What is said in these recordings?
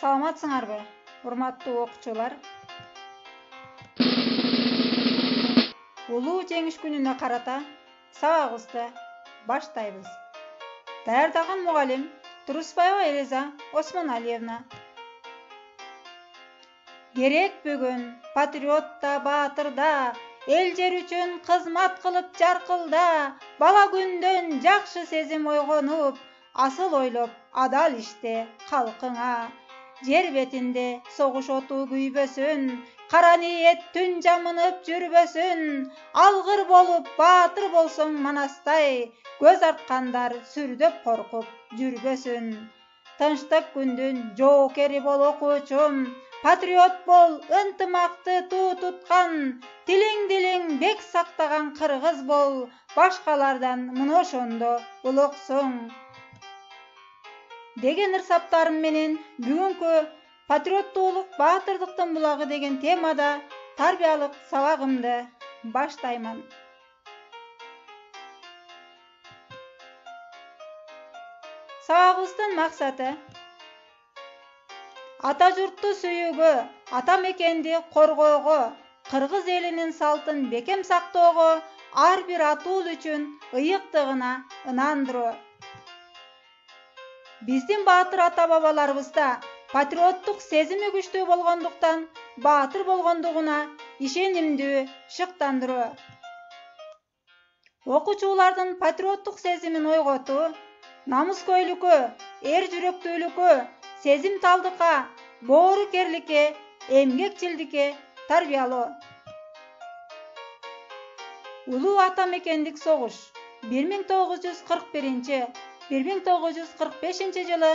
Саламатсыңарбы, урматтуу окуучулар? Улуу жеңиш күнүнө карата сабагыбызды баштайбыз. Даярдаган мугалим Турусбаева Элиза Осмоналиевна. Керек бүгүн патриотта, баатырда, эл жер үчүн кызмат кылып жаркылда, бала күндөн жакшы сезим ойгонуп, асыл ойлоп, адал иште калкыңа. Жер бетинде согуш оту күйбөсүн, кара ниет түн жамынып жүрбөсүн. Алгыр болуп, баатыр болсоң манастай, көз арткандар сүрдөп коркуп жүрбөсүн. Тынчтык күндүн жоокери бол окуучум, патриот бол, ынтымакты туу туткан, тилиң бек сактаган кыргыз бол, башкалардан мына ошондо улуксуң. Деген ырсаптарым менен бүгүнкү патриоттуулук баатырдыктын булагы деген темада тарбиялык сабагымды баштайман. Сабагыбыздын максаты ата журтту сүйүүгө, ата мекенди коргоого, кыргыз элинин салтын бекем сактоого, ар бир атуул үчүн ыйыктыгына ынандыруу. Биздин баатыр ата бабаларыбызда патриоттук сезими күчтүү болгондуктан баатыр болгондугуна ишенимдүү шыктандыруу. Окуучулардын патриоттук сезимин ойготуу, намыскөйлүккө, эр жүрөктүүлүккө, сезимталдыкка, боорукерликке, эмгекчилдикке тарбиялоо. Улуу ата мекендик согуш 1941-1945 жылы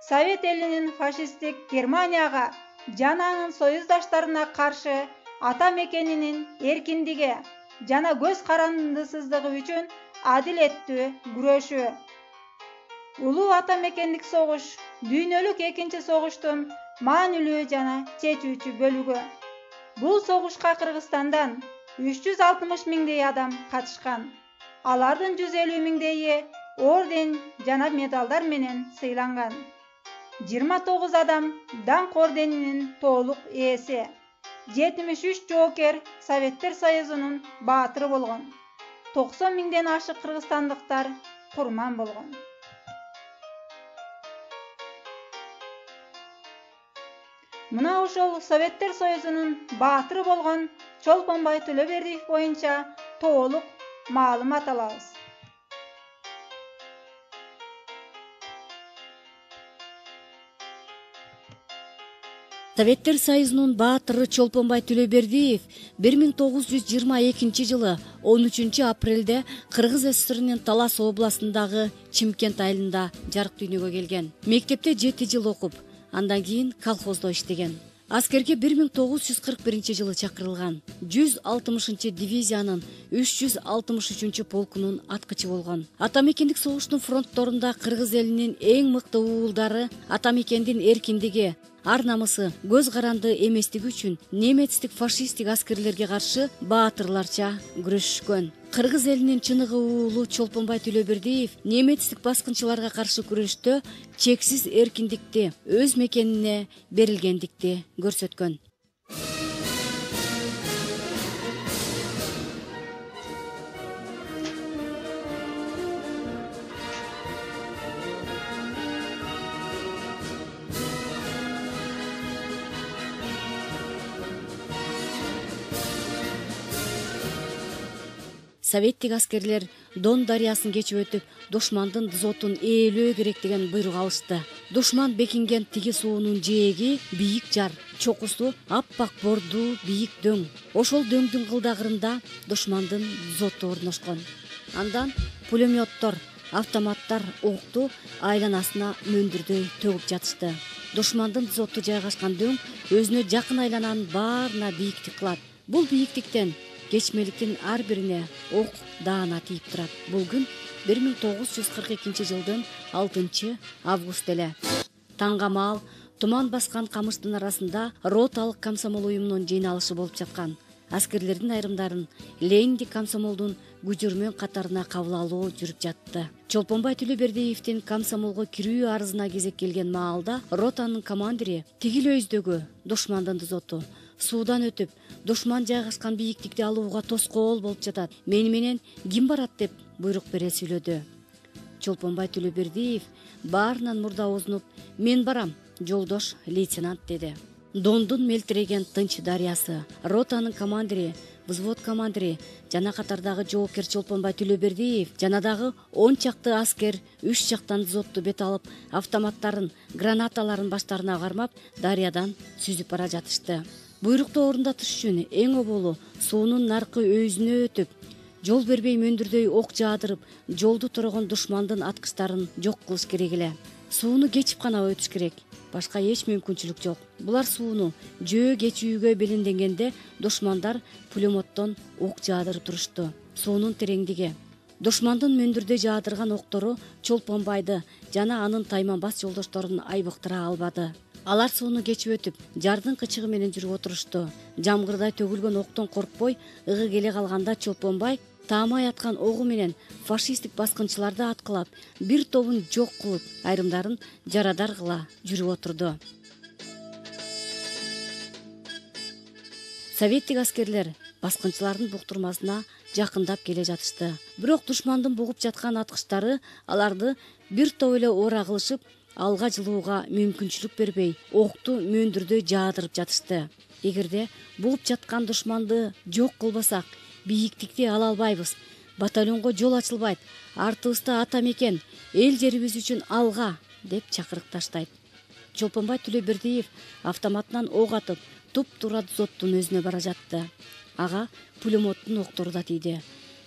Совет элинин фашисттик Германияга жана анын союздаштарына каршы ата мекенинин эркиндиги жана көз карандысыздыгы үчүн адилеттүү күрөшүү. Улуу ата мекендик согуш дүйнөлүк экинчи согуштун маанилүү жана чечүүчү бөлүгү. Бул согушка Кыргызстандан 360 миңдей адам катышкан. Алардын 150 миңдейи орден жана медалдар менен сыйланган. 29 адам даңк орденинин толук ээси. 73 жоокер Советтер Союзунун баатыры болгон. 90 миңден ашык кыргызстандыктар курман болгон. Мына ошол Советтер Союзунун баатыры болгон Чолпонбай Төлөбердиев боюнча толук маалымат алабыз. Советтер Союзунун баатыры Чолпонбай Төлөбердиев 1922 жылы 13 апрелде Кыргыз СССРинин Талас областындагы Чимкент айылында жарык дүйнөгө келген. Мектепте 7 жыл окуп, андан кийин колхоздо иштеген. Аскерге 1941 жылы чакырылган. 160 дивизиянын 363 полкунун аткычы болгон. Ата мекендик согуштун фронтторунда кыргыз элинин эң мыкты уулдары ата мекендин эркиндиги, ар намысы, көз каранды эместиги үчүн немецтик фашисттик аскерлерге каршы баатырларча күрөшүшкөн. Кыргыз элинин чыныгы уулу Чолпонбай Төлөбердиев немецтик баскынчыларга каршы күрөштө чексиз эркиндикти, өз мекенине берилгендикти көрсөткөн. Советтик аскерлер Дон дарыясын кечип өтүп, душмандын дзотун ээлөө керек деген буйрук алышты. Душман бекинген тиги суунун жээги бийик жар, чокусу аппак бордуу бийик дөң. Ошол дөңдүн кылдагырында душмандын дзоту орношкон. Андан пулеметтор, автоматтар окту айланасына мөндүрдөй төгүп жатышты. Душмандын дзоту жайгашкан дөң өзүнө жакын айлананын баарына бийиктик кылат. Бул бийиктиктен кечмеликтин ар бирине ок даана тийип турат. Бул күн 1942 жылдын 6 август эле. Таңгамал, туман баскан камыштын арасында роталык комсомол уюмунун жыйналышы болуп жаткан. Аскерлердин айрымдарын Лениндик комсомолдун күжүрмөн катарына кабыл алуу жүрүп жатты. Чолпонбай Төлөбердиевдин комсомолго кирүү арызына кезек келген маалда ротанын командири тигил өйздөгү душмандын дозоту суудан өтүп, душман жайгашкан бийиктикти алууга тоскоол болуп жатат. Мени менен ким барат деп буйрук бере сүйлөдү. Чолпонбай Төлөбердиев баарынан мурда оозунуп, мен барам, жолдош лейтенант деди. Дондун мелтиреген тынч дарыясы, ротанын командири, взвод командири жана катардагы жоопкер Чолпонбай Төлөбердиев жана дагы 10 чакты аскер 3 жактан дозотту бет алып, автоматтарын, гранаталарын баштарына кармап, дарыядан сүзүп бара жатышты. Буйрукту орундатыш үчүн эң оболу суунун наркы өйүзүнө өтүп, жол бербей мөндүрдөй ок жаадырып, жолду турган душмандын аткычтарын жок кылыш керек эле. Сууну кечип гана өтүш керек. Башка эч мүмкүнчүлүк жок. Булар сууну жөө кечүүгө белинденгенде душмандар пулеметтон ок жаадырып турушту. Суунун тереңдиги, душмандын мөндүрдө жаадырган октору Чолпонбайды жана анын тайманбас жолдошторун айбыктыра албады. Алар сууну кечип өтүп, жардын кычыгы менен жүрүп отурушту. Жамгырдай төгүлгөн октон коркпой, ыгы келе калганда Чолпонбай таамай аткан огу менен фашисттик баскынчыларды аткылап, бир тобун жок кылып, айрымдарын жарадар кыла жүрүп отурду. Советтик аскерлер баскынчылардын буктурмасына жакындап келе жатышты. Бирок душмандын бугуп жаткан аткычтары аларды бир топ эле ора кылышып, алга жылууга мүмкүнчүлүк бербей, окту мөндүрдөй жаадырып жатышты. Эгерде бугуп жаткан душманды жок кылбасак, бийиктикти ала албайбыз. Батальонго жол ачылбайт. Артыбызда ата мекен, эл жерибиз үчүн алга деп чакырык таштайт. Чолпонбай Төлөбердиев автоматынан ок атып, туп-туура дозоттун өзүнө бара жатты. Ага пулеметтин октору да тийди.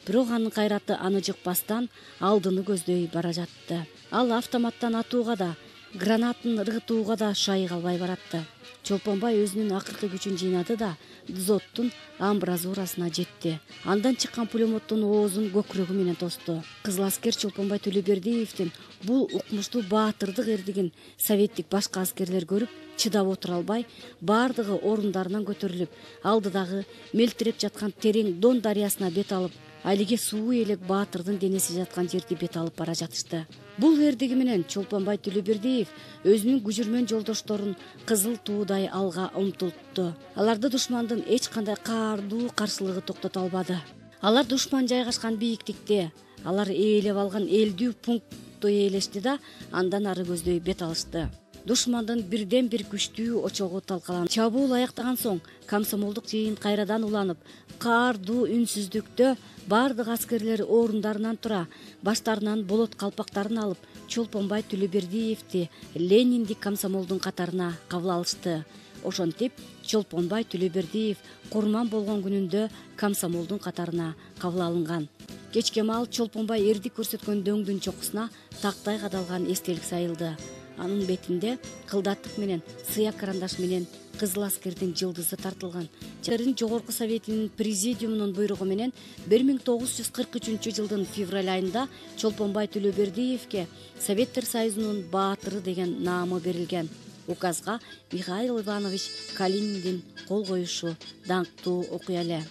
Бирок анын кайраты аны жыкпастан алдыны көздөй бара жатты. Ал автоматтан атууга да, гранатын ыргытууга да шайы калбай баратты. Чолпонбай өзүнүн акыркы күчүн жыйнады да дозоттун амбразурасына жетти. Андан чыккан пулеметтин оозун көкүрөгү менен тосту. Кызыл аскер Чолпонбай Төлөбердиевдин бул укмуштуу баатырдык эрдигин советтик башка аскерлер көрүп, чыдап отура албай, баардыгы орундарынан көтөрүлүп, алдыдагы мелтиреп жаткан терең Дон дарыясына бет алып, алиге суу элек баатырдын денеси жаткан жерди бет алып бара жатышты. Бул эрдиги менен Чолпонбай Төлөбердиев өзүнүн күжүрмөн жолдошторун кызыл туудай алга умтултту. Аларды душмандын эч кандай каардуу каршылыгы токтото албады. Алар душман жайгашкан бийиктикте, алар ээлеп алган элдүү пункту ээлешти да, андан ары көздөй бет алышты. Душмандын бирден бир күчтүү очогу талкаланып, чабуул аяктаган соң комсомолдук жыйын кайрадан уланып, каардуу үнсүздүктө бардык аскерлер орундарынан тура, баштарынан болот калпактарын алып, Чолпонбай Төлөбердиевди Лениндик комсомолдун катарына кабыл алышты. Ошентип Чолпонбай Төлөбердиев курман болгон күнүндө комсомолдун катарына кабыл алынган. Кечке маал Чолпонбай эрдик көрсөткөн дөңдүн чокусуна тактай кадалган эстелик сайылды. Анын бетинде кылдаттык менен, сыяк карандаш менен кызыл аскердин жылдызы тартылган. Жогорку советинин президиумунун буйругу менен 1943 жылдын февраль айында Чолпонбай Төлөбердиевке Советтер Союзунун баатыры деген наамы берилген. Указга Михаил Иванович Калининдин кол коюшу даңктуу окуя эле.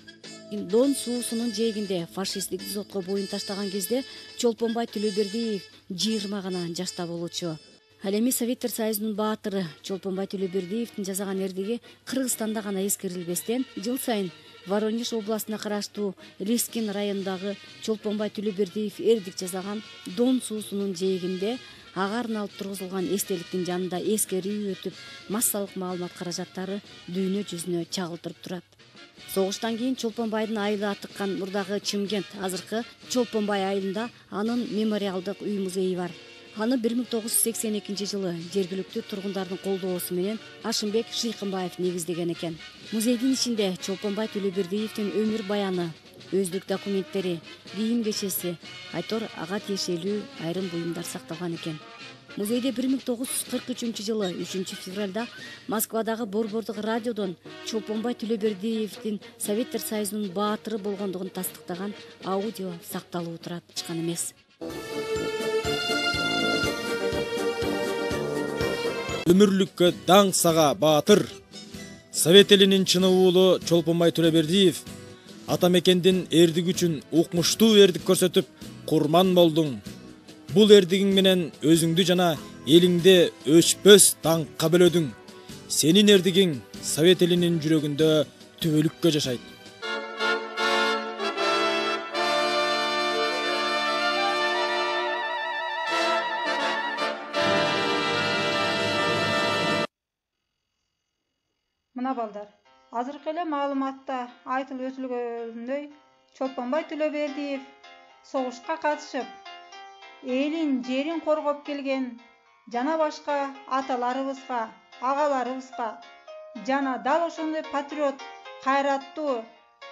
Дон суусунун жээгинде фашисттик дозотко боюн таштаган кезде Чолпонбай Төлөбердиев 20 гана жашта болчу. Ал эми Советтер Союзунун баатыры Чолпонбай Төлөбердиевдин жасаган эрдиги Кыргызстанда гана эскерилбестен, жыл сайын Воронеж областына караштуу Лискин районундагы Чолпонбай Төлөбердиев эрдик жасаган Дон суусунун жээгинде ага арналып тургузулган эстеликтин жанында эскерүү өтүп, массалык маалымат каражаттары дүйнө жүзүнө чагылтырып турат. Согуштан кийин Чолпонбайдын айылы атыккан мурдагы Чымкент, азыркы Чолпонбай айылында анын мемориалдык үй-музейи бар. Аны 1982 жылы жергиликтүү тургундардын колдоосу менен Ашымбек Шыйкымбаев негиздеген экен. Музейдин ичинде Чолпонбай Төлөбердиевдин өмүр баяны, өздүк документтери, кийим кечеси, айтор ага тиешелүү айрым буюмдар сакталган экен. Музейде 1943 жылы 3 февралда Москвадагы Борбордук радиодон Чолпонбай Төлөбердиевдин Советтер Союзунун баатыры болгондугун тастыктаган аудио сакталып турат чыккан эмес. Өмүрлүккө даң сага баатыр, Совет элинин чыны уулу Чолпонбай Төлөбердиев ата мекендин эрдик үчүн укмуштуу эрдик көрсөтүп курман болдуң. Бул эрдигиң менен өзүңдү жана элиңде өчпөс даңкка бөлөдүң. Сенин эрдигиң Совет элинин жүрөгүндө түбөлүккө жашайт. Мына балдар, азыркы эле маалыматта айтылып өтүлгөндөй, Чолпонбай Төлөбердиев согушка катышып, элин, жерин коргоп келген жана башка аталарыбызга, агаларыбызга жана дал ошондой патриот, кайраттуу,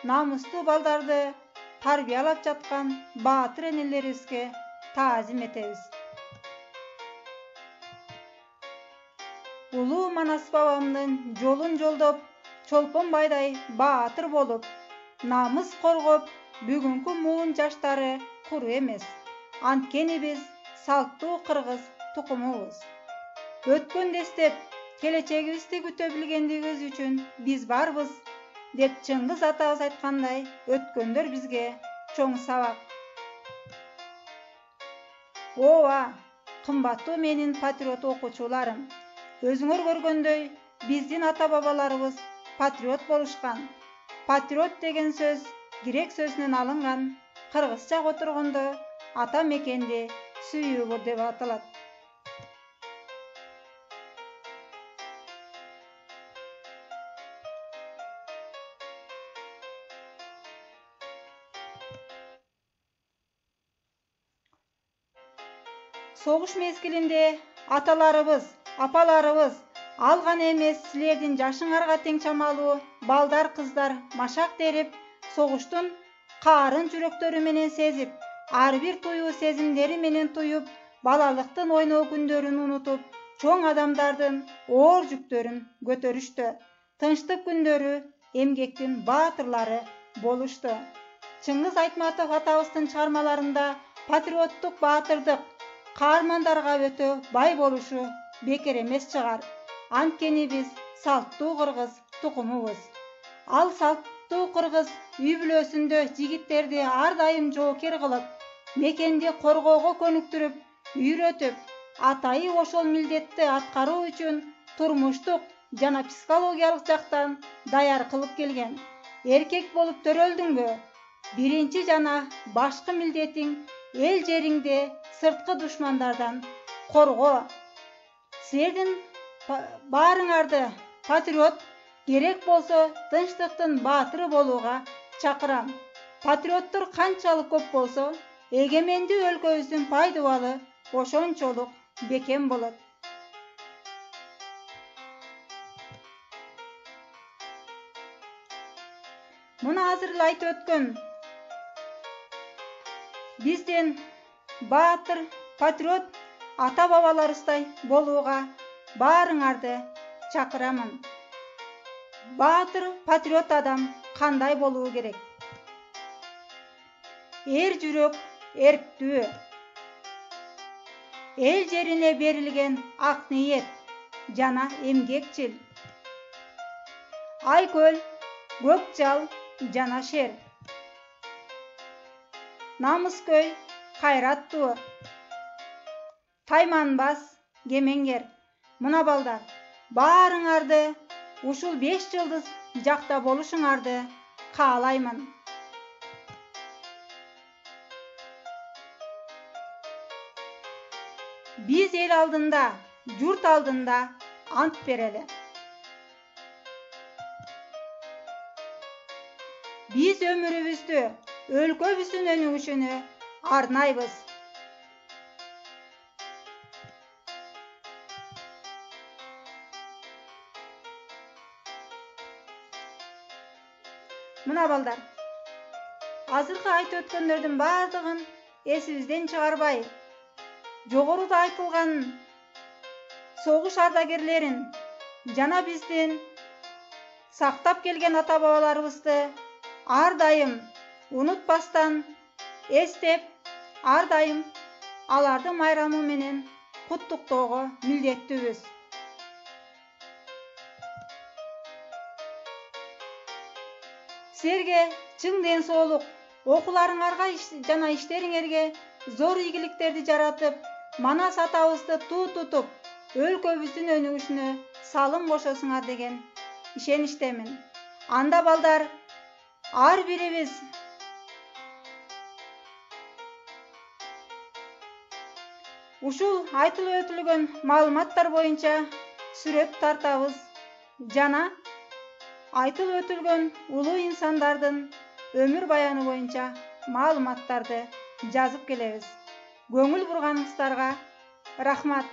намустуу балдарды тарбиялап жаткан баатыр энелерибизге таазим этебиз. Улуу Манас бабамдын жолун жолдоп, Чолпонбайдай баатыр болуп, намыс коргоп, бүгүнкү муун жаштары куру эмес. Анткени биз салттуу кыргыз тукумубуз. Өткөндү эстеп, келечегибизди күтө билгендигибиз үчүн биз барбыз, деп Чыңгыз атабыз айткандай, өткөндөр бизге чоң сабак. Ооба, кымбаттуу менин патриот окуучуларым, өзүңөр көргөндөй, биздин ата-бабаларыбыз патриот болушкан. Патриот деген сөз грек сөзүнөн алынган, кыргызча которгондо ата мекенди сүйүүгө деп аталат. Согуш мезгилинде аталарыбыз, апаларыбыз ал гана эмес, силердин жашыңарга тең чамалуу балдар, кыздар машак терип, согуштун каарын жүрөктөрү менен сезип, ар бир туюу сезимдери менен туюп, балалыктын ойноо күндөрүн унутуп, чоң адамдардын оор жүктөрүн көтөрүштү. Тынчтык күндөрү эмгектин баатырлары болушту. Чыңгыз Айтматов атабыздын чыгармаларында патриоттук баатырдык каармандарга өтө бай болушу бекер эмес чыгар. Анткени биз салттуу кыргыз тукумубуз. Ал салттуу кыргыз үй бүлөсүндө жигиттерди ар дайым жоокер кылып, мекенди коргоого көнүктүрүп, үйрөтүп, атайы ошол милдетти аткаруу үчүн турмуштук жана психологиялык жактан даяр кылып келген. Эркек болуп төрөлдүңбү? Биринчи жана башкы милдетиң эл жериңди сырткы душмандардан коргоо. Силердин баарыңарды патриот, керек болсо тынчтыктын баатыры болууга чакырам. Патриоттор канчалык көп болсо, эгемендүү өлкөбүздүн пайдубалы ошончолук бекем болот. Муну азыр эле айтып өткөн биздин баатыр, патриот ата-бабаларыбыздай болууга баарыңарды чакырамын. Баатыр, патриот адам кандай болуу керек? Эр жүрөк эрктүү, эл жерине берилген ак ниет жана эмгекчил, айкөл, көк жал жана шер, намыскөй, кайраттуу, тайманбас, кемеңгер. Мына балдар, баарыңарды ушул 5 жылдыз жакта болушуңарды каалаймын. Биз эл алдында, журт алдында ант берели. Биз өмүрүбүздү өлкөбүздүн өнүгүшүнө арнайбыз. Мына балдар, азыркы айтып өткөндөрдүн баардыгын эсибизден чыгарбай, жогоруда айтылган согуш ардагерлерин жана биздин сактап келген ата-бабаларыбызды ар дайым унутпастан эстеп, ар дайым алардын майрамы менен куттуктоого Силерге чың ден соолук, окууларыңарга жана иштериңерге зор ийгиликтерди жаратып, Манас атабызды туу тутуп, өлкөбүздүн өнүгүшүнө салым кошосуңар деген ишеничтемин. Анда балдар, ар бирибиз ушул айтылып өтүлгөн маалыматтар боюнча сүрөт тартабыз жана айтылып өтүлгөн улуу инсандардын өмүр баяны боюнча маалыматтарды жазып келебиз. Көңүл бурганыңыздарга рахмат.